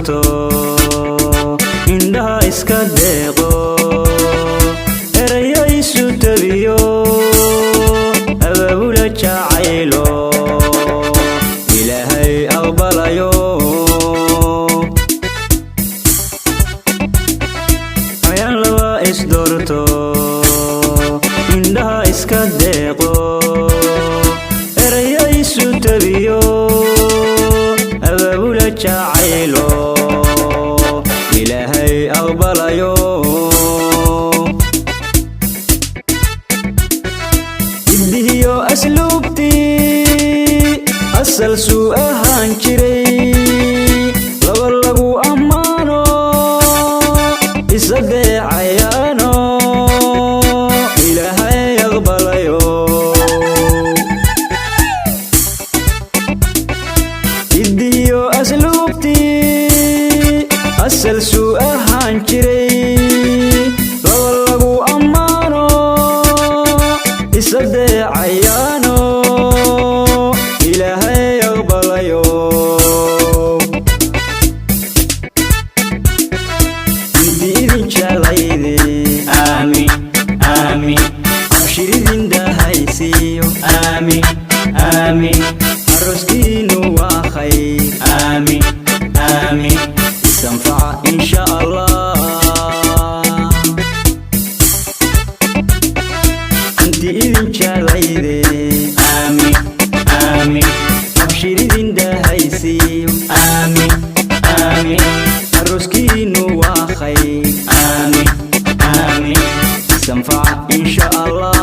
isdoorto indhaha iska deeqo erayo isu tabiyo abaabula jacaylo ilaahay aqbalayo ayaan laba isdoorto indhaha iska deeqo erayo isu tabiyo abaabula jacaylo ilaahay aqbalayo hiddihiyo asluubtii asal suu ahaan jiray laba lagu ammaano isadeecayaano ilaahay aqbalayo hiddihiyo asluubtii asal suu ahaan jiray laba lagu ammaano isadeecayaano ilaahay aqbalayo intii idin jeclayde aamin aamin abshiridin dahaysiyo aamin aamin arooskiinu waa khayr aamin aamin isanfaca insha allah intii idin jeclayde aamin aamin abshiridin dahaysiyo aamin aamin arooskiinu waa khayr aamin aamin isanfaca insha allah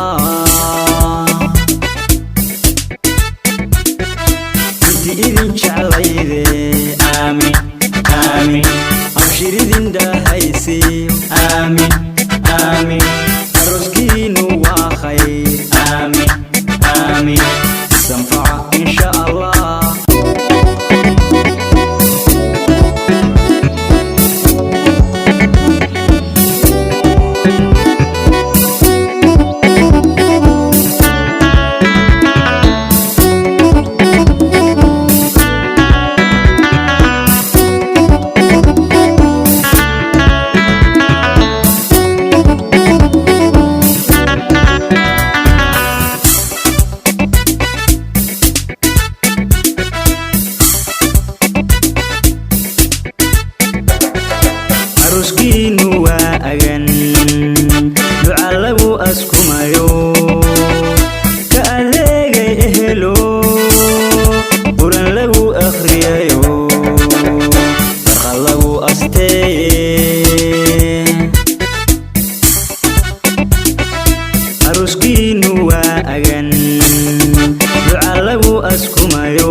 intii idin jeclayde aamin aamin abshiridin dahaysiyo aamin aamin arooskiinu waa khayr aamin aamin isanfaca insha allah arooskiinu waa agan duca lagu askumayo ka adeegay ehelo quran lagu akhriyayo farqad lagu asteeye arooskiinu waa agan duca lagu askumayo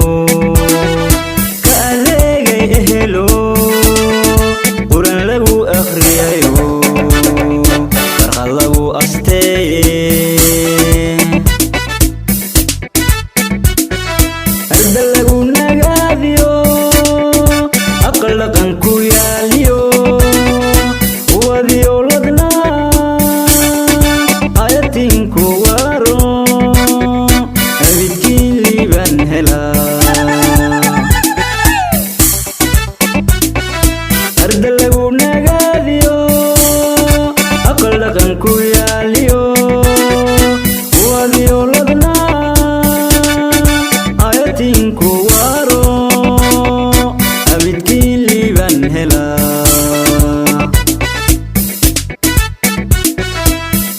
ka adeegay ehelo quran lagu akhriyayo farqad lagu asteeye arda lagu nagaadiyo aqal dhaqan ku yaaliyo wadiyo ladna ayatinku waro abidkii liiban helaa arda lagu nagaadiyo aqal dhaqan ku yaaliyo wadiyo ladna ayatinku waro abidkii liiban helaa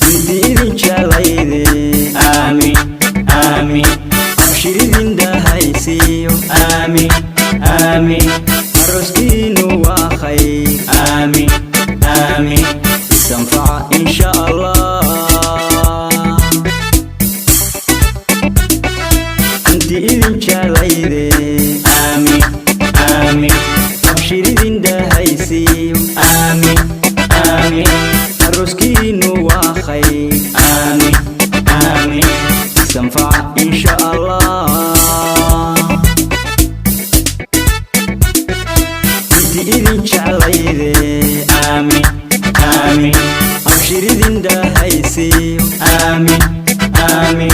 intii idin jeclayde aamin aamin abshiridin dahaysiyo aamin aamin arooskiinu waa khayr aamin aamin isanfaca insha allah intii idin jeclayde aamin aamin abshiridin dahaysiyo aamin aamin arooskiinu waa khayr aamin aamin isanfaca insha allah intii idin jeclayde aamin aamin abshiridin dahaysiyo aamin aamin